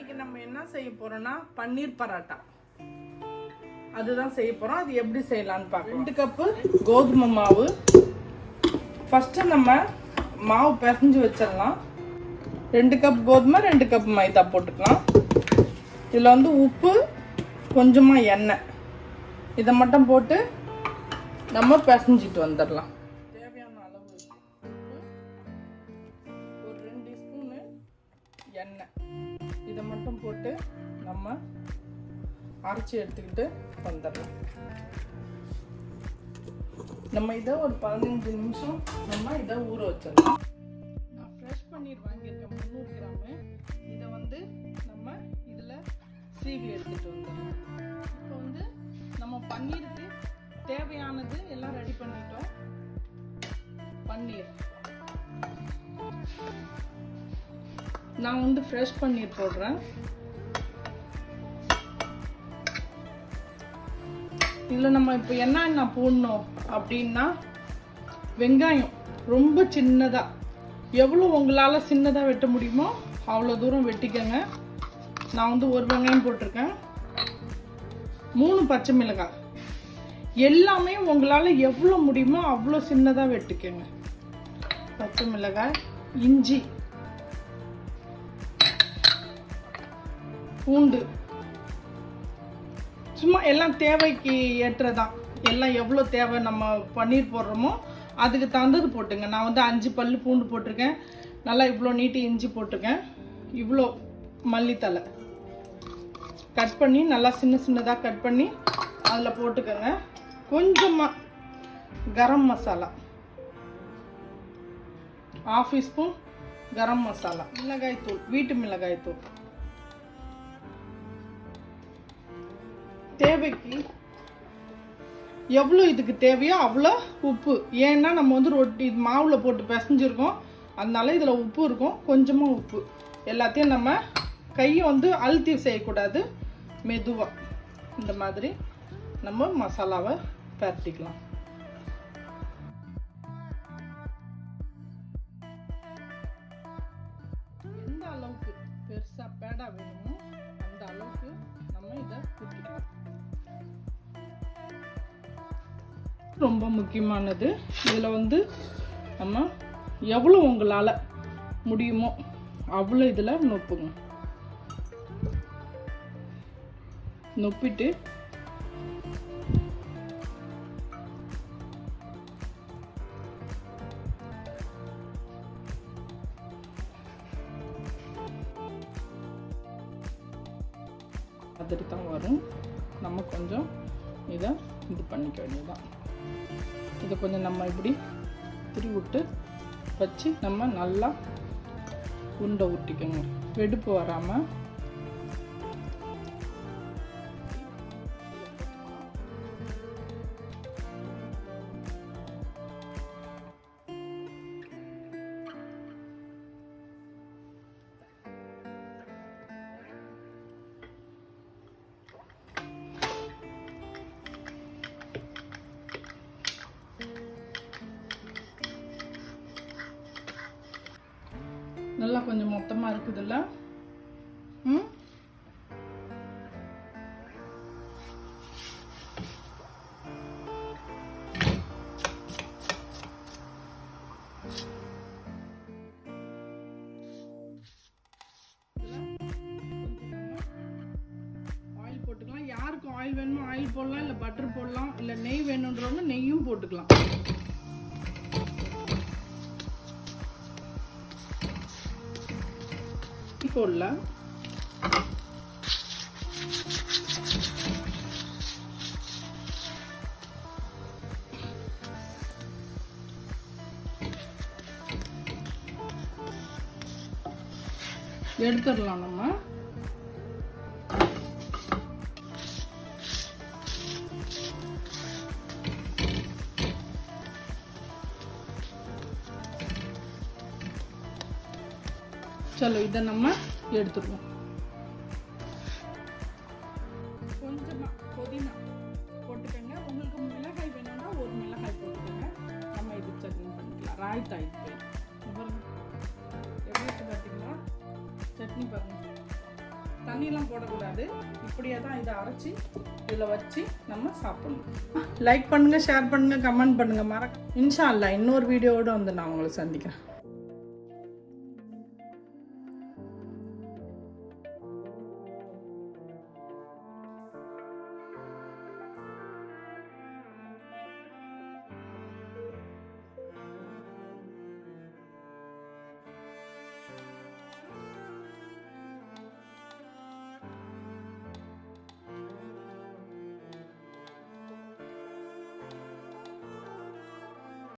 இன்னைக்கு நம்ம என்ன செய்ய போறோம்னா பன்னீர் பராட்டா அதுதான் செய்ய போறோம். அது எப்படி செய்யலாம்னு பார்க்கலாம். 2 கப்பு கோதுமை மாவு. ஃபர்ஸ்ட் நம்ம மாவு பிசைஞ்சு வச்சிடலாம். 2 கப் கோதுமை 2 கப் மைதா போட்டுக்கலாம். இதில் வந்து உப்பு கொஞ்சமா எண்ணெய் இதை மட்டும் போட்டு நம்ம பிசைஞ்சிட்டு வந்துடலாம். தேவையான அளவு உப்பு, ஒரு 2 ஸ்பூனு எண்ணெய் இதை மட்டும் போட்டு நம்ம அரைச்சி எடுத்துக்கிட்டு வந்துடலாம். நம்ம இதை ஒரு 15 நிமிஷம் நம்ம இதை ஊற வச்சிடலாம். நான் ஃப்ரெஷ் பன்னீர் வாங்கியிருக்கேன் 300 கிராமு. இதை வந்து நம்ம இதில் சீவி எடுத்துகிட்டு வந்துடலாம். இப்போ வந்து நம்ம பன்னீருக்கு தேவையானது எல்லாம் ரெடி பண்ணிட்டோம். பன்னீர் நான் வந்து ஃப்ரெஷ் பன்னீர் போடுறேன். இதில் நம்ம இப்போ என்ன போடணும் அப்படின்னா, வெங்காயம் ரொம்ப சின்னதாக, எவ்வளோ உங்களால் சின்னதாக வெட்ட முடியுமோ அவ்வளோ தூரம் வெட்டிக்கங்க. நான் வந்து ஒரு வெங்காயம் போட்டிருக்கேன். 3 பச்சை மிளகாய், எல்லாமே உங்களால் எவ்வளோ முடியுமோ அவ்வளோ சின்னதாக வெட்டிக்கங்க. பச்சை மிளகாய், இஞ்சி, பூண்டு, சும்மா எல்லாம் தேவைக்கு ஏற்றதான். எல்லாம் எவ்வளோ தேவை நம்ம பன்னீர் போடுறோமோ அதுக்கு தகுந்தது போட்டுங்க. நான் வந்து 5 பல்லு பூண்டு போட்டிருக்கேன். நல்லா இவ்வளோ நீட்டு இஞ்சி போட்டிருக்கேன். இவ்வளோ மல்லித்தலை கட் பண்ணி நல்லா சின்னதாக கட் பண்ணி அதில் போட்டுக்கோங்க. கொஞ்சமாக கரம் மசாலா, 1/2 ஸ்பூன் கரம் மசாலா, மிளகாய்த்தூள், வீட்டு மிளகாய்த்தூள், தேவைக்கு எவ்வளோ இதுக்கு தேவையோ அவ்வளோ உப்பு. ஏன்னா நம்ம வந்து ரொட்டி மாவில் போட்டு பிசைஞ்சிருக்கோம், அதனால இதில் உப்பு இருக்கும். கொஞ்சமாக உப்பு. எல்லாத்தையும் நம்ம கையை வந்து அழுத்தி செய்யக்கூடாது, மெதுவாக இந்த மாதிரி நம்ம மசாலாவை பரட்டிக்கலாம். எந்த அளவுக்கு பெருசாக பேடா வேணுமோ அந்த அளவுக்கு நம்ம இதை ஊற்றிக்கலாம். ரொம்ப முக்கியமானது, இதில் வந்து நம்ம எவ்வளோ உங்களால் முடியுமோ அவ்வளோ இதில் நொப்புங்க. நொப்பிட்டு அதுக்கு தான் வரும். நம்ம கொஞ்சம் இதை இது பண்ணிக்க வேண்டியதுதான். இதை கொஞ்சம் நம்ம இப்படி விட்டு வச்சு நம்ம நல்லா உருண்டை ஊட்டிக்கோங்க, வெடிப்பு வராமல். நல்லா கொஞ்சம் மொத்தமாக இருக்குதுல்ல. ஆயில் போட்டுக்கலாம். யாருக்கு ஆயில் வேணுமோ ஆயில் போடலாம், இல்லை பட்டர் போடலாம், இல்லை நெய் வேணுன்றவங்க நெய்யும் போட்டுக்கலாம். போடலாம். எடுத்துடலாம் நம்ம. சலோ இதை நம்ம எடுத்துருவோம். கொஞ்சமா புதினா போட்டுக்கோங்க. உங்களுக்கு மிளகாய் வேணும்னா ஒரு மிளகாய் போட்டுக்கோங்க. நம்ம இது சட்னி பண்ணிக்கலாம். ராய்த்தா இது எப்படி பார்த்தீங்களா? சட்னி பாருங்க. தண்ணியெலாம் போடக்கூடாது. இப்படியே தான் இதை அரைச்சி இதில் வச்சு நம்ம சாப்பிடணும். லைக் பண்ணுங்கள், ஷேர் பண்ணுங்கள், கமெண்ட் பண்ணுங்கள். இன்ஷா அல்லாஹ் இன்னொரு வீடியோவோடு வந்து நான் உங்களை சந்திக்கிறேன்.